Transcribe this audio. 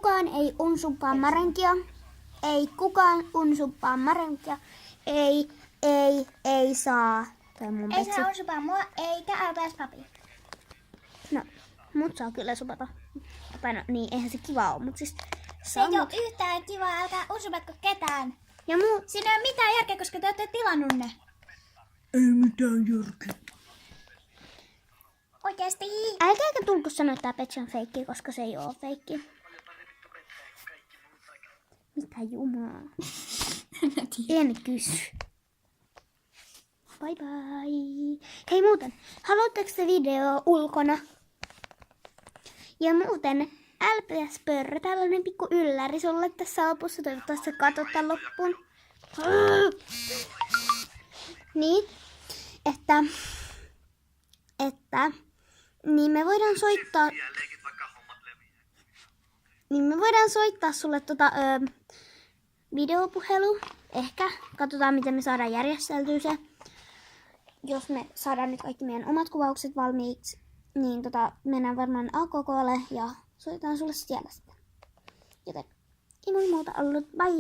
kukaan ei unsuppaa marenkia. Ei kukaan unsuppaa marenkia. Ei saa. Ei saa unsupaa mua, eikä älpäs papi. No, mut saa kyllä supata. Tai no, niin, eihän se kiva ole, mut siis... Se ei oo yhtään kivaa, älkää unsupatko ketään. Ja Siinä ei oo mitään järkeä, koska te ootte tilannut ne. Ei mitään järkeä. Oikeesti. älkääkä tulko sanoa, että tää Petsi on feikki, koska se ei oo feikki. Mitä jumaa? En kysy. Bye bye. Hei muuten, haluatteko te video ulkona? Ja muuten, LPS-pörrö, tällainen pikku ylläri sulle tässä lopussa. Toivottavasti sä katot tän loppuun. Niin, niin me voidaan soittaa... Niin me voidaan soittaa sulle videopuhelu. Ehkä. Katsotaan miten me saadaan järjesteltyä se. Jos me saadaan nyt kaikki meidän omat kuvaukset valmiiksi, niin mennään varmaan AKK:lle ja soitetaan sulle siellä sitten. Joten ei muuta ollut. Bye!